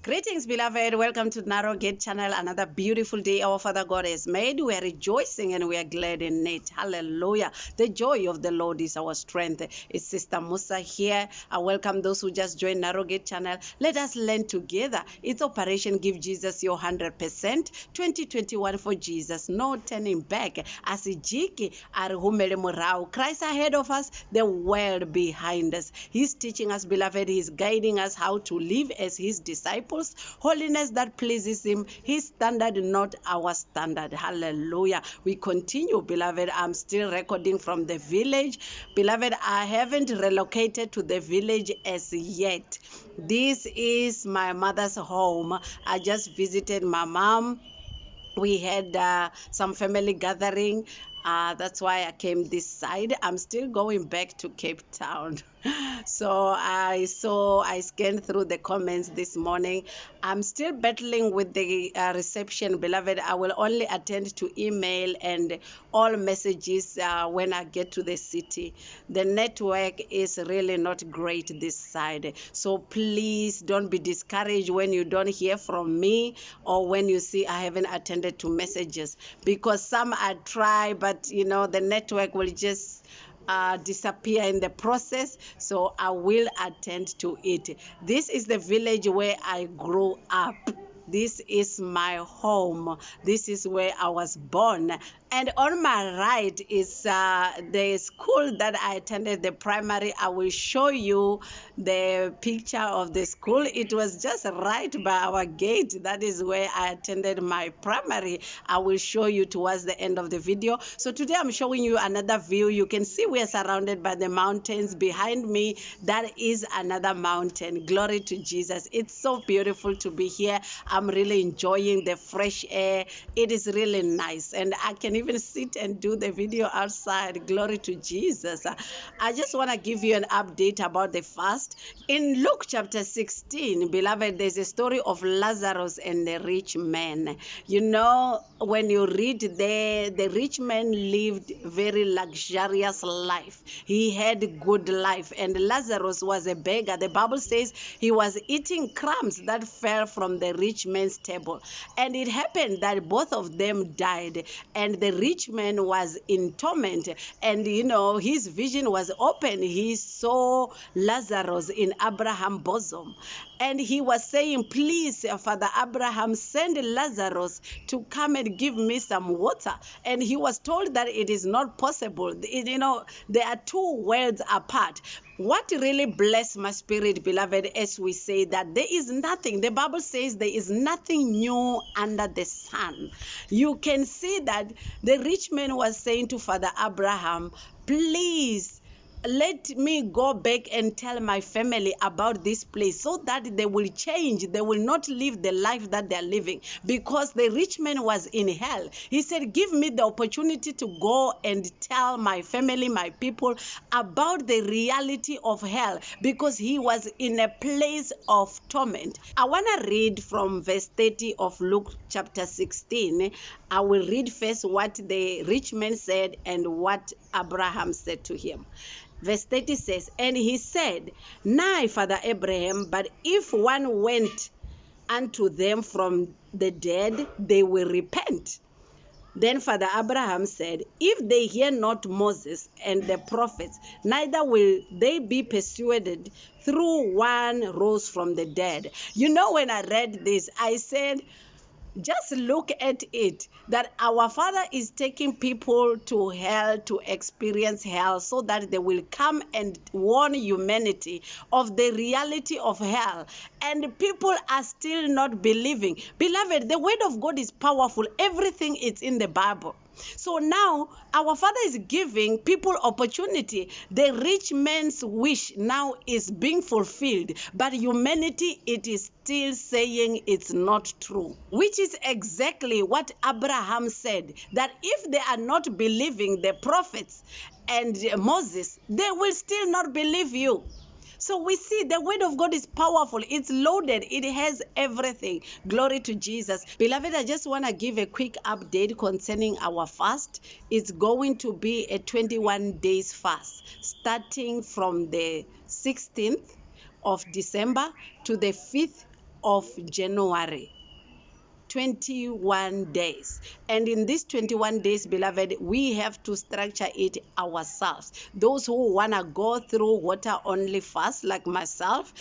Greetings, beloved. Welcome to Narrow Gate Channel. Another beautiful day our Father God has made. We are rejoicing and we are glad in it. Hallelujah. The joy of the Lord is our strength. It's Sister Musa here. I welcome those who just joined Narrow Gate Channel. Let us learn together. It's Operation Give Jesus Your 100%. 2021 for Jesus. No turning back. Asijiki arihumele murau. Christ ahead of us, the world behind us. He's teaching us, beloved. He's guiding us how to live as His disciples. Holiness that pleases Him, His standard, not our standard. Hallelujah. We continue, beloved. I'm still recording from the village. Beloved, I haven't relocated to the village as yet. This is my mother's home. I just visited my mom. We had some family gathering. That's why I came this side. I'm still going back to Cape Town. So I scanned through the comments this morning. I'm still battling with the reception, beloved. I will only attend to email and all messages when I get to the city. The network is really not great this side. So please don't be discouraged when you don't hear from me or when you see I haven't attended to messages, because some I try, but the network will just disappear in the process. So I will attend to it. This is the village where I grew up. This is my home. This is where I was born. And on my right is the school that I attended, the primary. I will show you the picture of the school. It was just right by our gate. That is where I attended my primary. I will show you towards the end of the video. So today I'm showing you another view. You can see we are surrounded by the mountains. Behind me, that is another mountain. Glory to Jesus. It's so beautiful to be here. I'm really enjoying the fresh air. It is really nice. And I can even sit and do the video outside. Glory to Jesus. I just want to give you an update about the fast. In Luke chapter 16, beloved, there's a story of Lazarus and the rich man. When you read there, the rich man lived very luxurious life. He had good life. And Lazarus was a beggar. The Bible says he was eating crumbs that fell from the rich man's table. And it happened that both of them died. And the rich man was in torment. And his vision was open. He saw Lazarus in Abraham's bosom. And he was saying, please, Father Abraham, send Lazarus to come and give me some water. And he was told that it is not possible. There are two worlds apart. What really blessed my spirit, beloved, as we say that there is nothing, the Bible says there is nothing new under the sun. You can see that the rich man was saying to Father Abraham, please, let me go back and tell my family about this place so that they will change. They will not live the life that they are living, because the rich man was in hell. He said, give me the opportunity to go and tell my family, my people, about the reality of hell, because he was in a place of torment. I want to read from verse 30 of Luke chapter 16. I will read first what the rich man said and what Abraham said to him. Verse 30 says, and he said, nay, Father Abraham, but if one went unto them from the dead, they will repent. Then Father Abraham said, if they hear not Moses and the prophets, neither will they be persuaded, through one rose from the dead. When I read this, I said, just look at it, that our Father is taking people to hell to experience hell so that they will come and warn humanity of the reality of hell. And people are still not believing. Beloved, the word of God is powerful. Everything is in the Bible. So now our Father is giving people opportunity. The rich man's wish now is being fulfilled, but humanity, it is still saying it's not true, which is exactly what Abraham said, that if they are not believing the prophets and Moses, they will still not believe you. So we see the word of God is powerful. It's loaded. It has everything. Glory to Jesus. Beloved, I just want to give a quick update concerning our fast. It's going to be a 21 days fast, starting from the 16th of December to the 5th of January. 21 days. And in these 21 days, beloved, we have to structure it ourselves. Those who want to go through water only fast, like myself,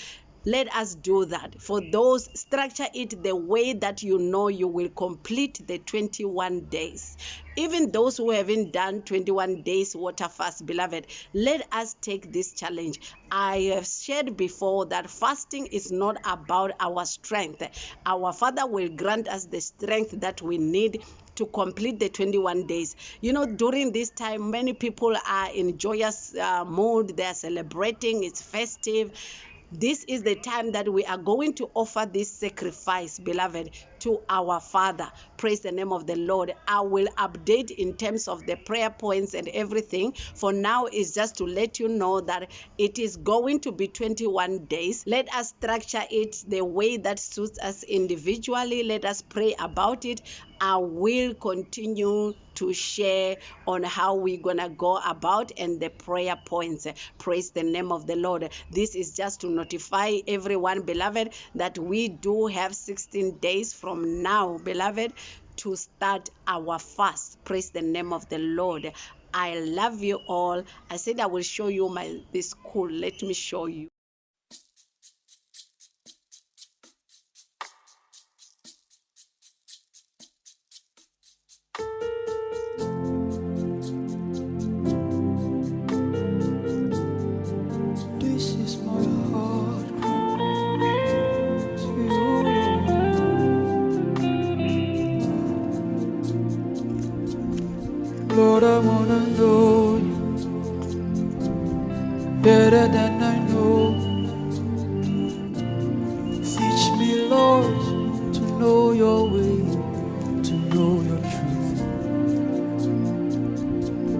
let us do that. For those, structure it the way that you know you will complete the 21 days. Even those who haven't done 21 days water fast, beloved, let us take this challenge. I have shared before that fasting is not about our strength. Our Father will grant us the strength that we need to complete the 21 days. You know, during this time, many people are in joyous mood. They are celebrating. It's festive. This is the time that we are going to offer this sacrifice, beloved, to our Father. Praise the name of the Lord. I will update in terms of the prayer points and everything. For now, it's just to let you know that it is going to be 21 days. Let us structure it the way that suits us individually. Let us pray about it. I will continue to share on how we're gonna go about and the prayer points. Praise the name of the Lord. This is just to notify everyone, beloved, that we do have 16 days from now, beloved, to start our fast. Praise the name of the Lord. I love you all. I said I will show you this school. Let me show you. This is my heart to you, Lord. I wanna know you better than I know. Teach me, Lord, to know your will.